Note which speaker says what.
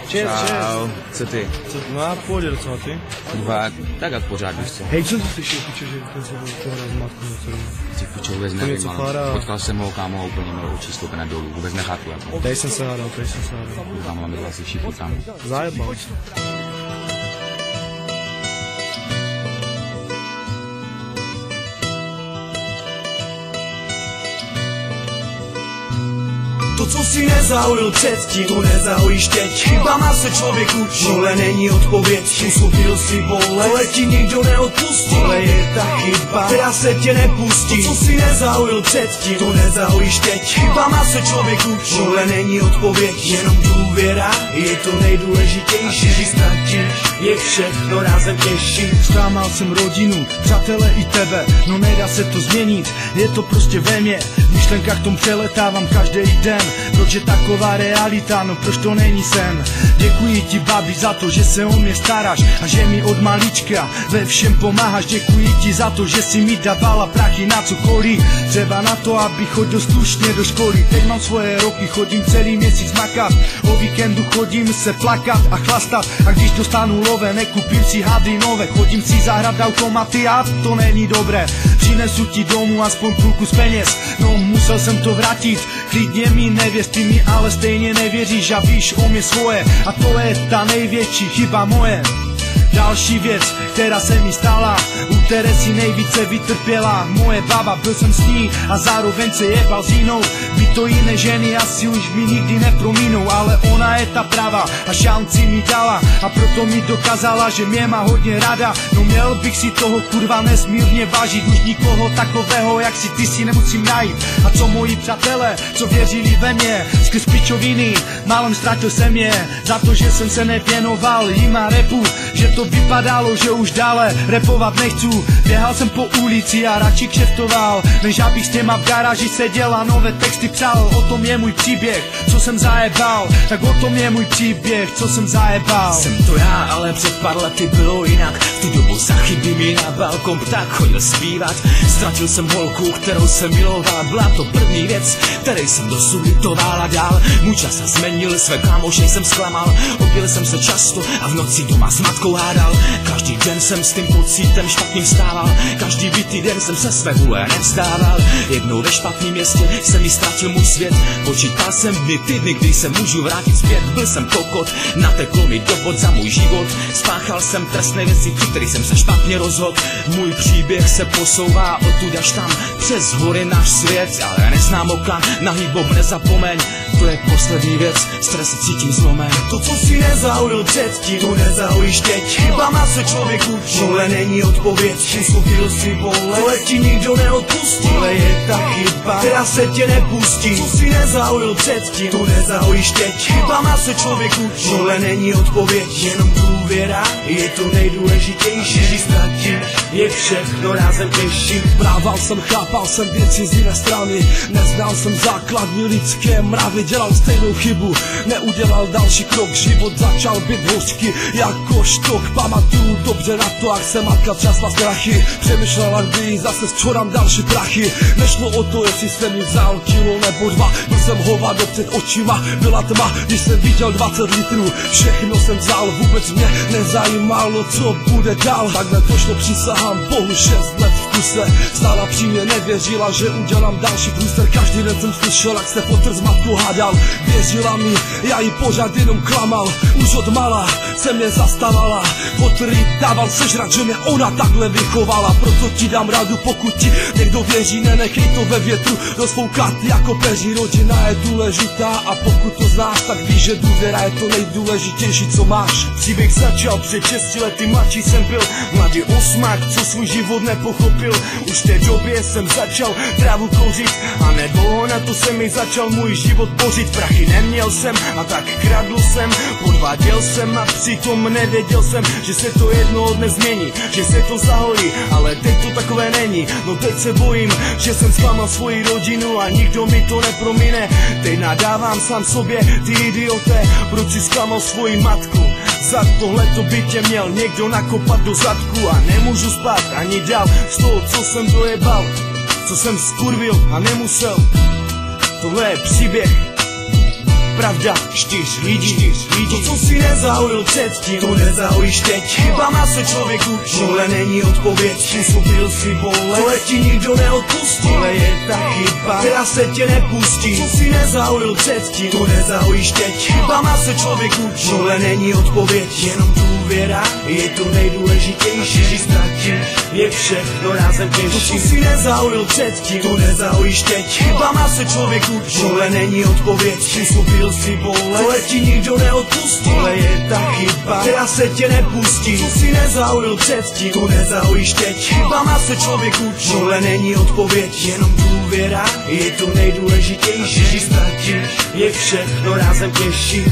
Speaker 1: Čau,
Speaker 2: co ty?
Speaker 1: No já pohodě docela, ty?
Speaker 2: Kurva, tak jak pořád, víš co?
Speaker 1: Hej, co jsi slyšel, piče, že ten se to hrál z matku něco domů?
Speaker 2: Ty piče, vůbec nevím, ale potkal jsem ho, kámo, úplně měl oči stoupené dolů, vůbec nechápu, jako.
Speaker 1: Tady jsem se hádal.
Speaker 2: Kurva, máme vlastně všichni tam.
Speaker 1: Zajebal.
Speaker 3: To, co si nezaujil předtím, to nezahojíš teď. Chybama se člověk učí, vole není odpověď. Uslupil si vole, ale ti nikdo neodpustí. Vole je ta chyba, která se tě nepustí. To, co si nezaujil předtím, to nezahojíš teď. Chybama se člověk učí, vole není odpověď. Jenom důvěra je to nejdůležitější. Když ztratíš, je všechno rázem těžší.
Speaker 4: Zklamal jsem rodinu, přátele i tebe, no nedá se to změnit, je to prostě ve mně. V myšlenkách tom přeletávám každý den. Proč je taková realita, no proč to není sen? Děkuji ti, babi, za to, že se o mě staráš a že mi od malička ve všem pomáháš. Děkuji ti za to, že si mi dávala prachy na cokoliv, třeba na to, abych chodil slušně do školy. Teď mám svoje roky, chodím celý měsíc makat, o víkendu chodím se plakat a chlastat. A když dostanu love, nekupím si hady nové, chodím si zahrát automaty a to není dobré. Přinesu ti domů aspoň půlku z peněz, no musel jsem to vrátit. Klidně mi nevěř, ty mi ale stejně nevěříš a víš o mě svoje. A to je ta největší chyba moje. Další věc, která se mi stala, u které si nejvíce vytrpěla moje baba, byl jsem s ní a zároveň se jebal s jinou. By to jiné ženy asi už mi nikdy neprominou, ale ona je ta pravá a šanci mi dala a proto mi dokázala, že mě má hodně rada. No měl bych si toho kurva nesmírně vážit, už nikoho takového jak si ty si nemusím najít. A co moji přátelé, co věřili ve mě, skrz pičoviny, málem ztratil jsem je, za to, že jsem se nevěnoval jim a repu, že to vypadalo, že už dále repovat nechci. Běhal jsem po ulici a radši kšeftoval, než abych s těma v garáži seděl a nové texty psal. O tom je můj příběh, co jsem zajebal, tak o tom je můj příběh, co jsem zajebal.
Speaker 3: Jsem to já, ale před pár lety bylo jinak. V tu dobu za chyby mi na balkon pták chodil zpívat. Ztratil jsem holku, kterou jsem miloval, byla to první věc, který jsem dosud litoval a dál. Můj čas se změnil, své kámoše jsem zklamal, opil jsem se často a v noci doma s matkou hádal. Každý den jsem s tím pocitem špatným stával, každý bytý den jsem se své vůle nevzdával. Jednou ve špatném městě jsem mi ztratil můj svět, počítal jsem dny, ty dny, kdy se můžu vrátit zpět. Byl jsem kokot, nateklo mi do bod za můj život, spáchal jsem trestné věci, při kterých jsem se špatně rozhodl. Můj příběh se posouvá odtud až tam, přes hory náš svět, ale neznám oka, na hýbob nezapomeň. To je poslední věc, z které se cítím zlomen. To, co si nezaujil předtím, to nezahojíš teď. Chybama se člověk učí, vole není odpověď. Uslupil si vole, ale ti nikdo neodpustí. Vole je ta chyba, která se tě nepustí. Co si nezaujil předtím, to nezahojíš teď. Chybama se člověk učí, vole není odpověď. Jenom důvěra je to nejdůležitější. Když ztratíš, je všechno rázem těžší.
Speaker 4: Brával jsem, chápal jsem věci z jiné strany, neznal jsem základní lidské mravy, dělal stejnou chybu, neudělal další krok, život začal být hořký jako štok. Pamatuju dobře na to, jak se matka třasla strachy, přemýšlela, kdy zase zčorám další prachy. Nešlo o to, jestli jsem mi vzal kilo nebo dva, byl jsem hovado před očima, byla tma, když jsem viděl 20 litrů, všechno jsem vzal, vůbec mě nezajímalo, co bude dál. Takhle to šlo, přísahám Bohu, 6 let v kuse, stála při mě, nevěřila, že udělám další průser. Každý den jsem slyšel, jak se fotr z matkou hádal, věřila mi, já ji pořád jenom klamal. Už od mala se mě zastávala, fotry dával sežrat, že mě ona takhle vychovala. Proto ti dám radu, pokud ti někdo věří, nenechej to ve větru rozfoukat jako peří. Rodina je důležitá a pokud to znáš, tak víš, že důvěra je to nejdůležitější, co máš.
Speaker 3: Příběh začal před 6 lety, mladší jsem byl, mladý osmák, co svůj život nepochopil. Už v té době jsem začal trávu kouřit a nedlouho na to se mi začal můj život bořit. Prachy neměl jsem a tak kradl jsem, podváděl jsem a přitom nevěděl jsem, že se to jednoho dne změní, že se to zahojí, ale teď to takové není. No teď se bojím, že jsem zklamal svoji rodinu a nikdo mi to nepromine. Teď nadávám sám sobě, ty idioté, proč si zklamal svoji matku. Za tohleto by tě měl někdo nakopat do zadku a nemůžu spát ani dál z toho, co jsem dojebal, co jsem skurvil a nemusel. Tohle je příběh
Speaker 4: pravda 4 lidí. To, co si nezaujil předtím, to nezaujíš teď. Chybama se člověk učí, tohle není odpověď. Způsobil si bolest, tohle ti nikdo neodpustí. Tohle je ta chyba, která se tě nepustí. Co si nezaujil předtím, to nezaujíš teď. Chybama se člověk učí, tohle není odpověď. Jenom důvěra je to nejdůležitější. Když ztratíš, je všechno rázem těžší. To, co si nezaujil předtím, to nezaujíš teď. Chybama se člověk učí, tohle není odpověď. Způsobil si bolest, tohle ti nikdo neodpustí. Tohle je ta chyba, která se tě nepustí. Co si nezaujil předtím, to nezaujíš teď. Chybama se člověk učí, tohle není odpověď. Jenom důvěra je to nejdůležitější. Když ztratíš, je všechno rázem těžší.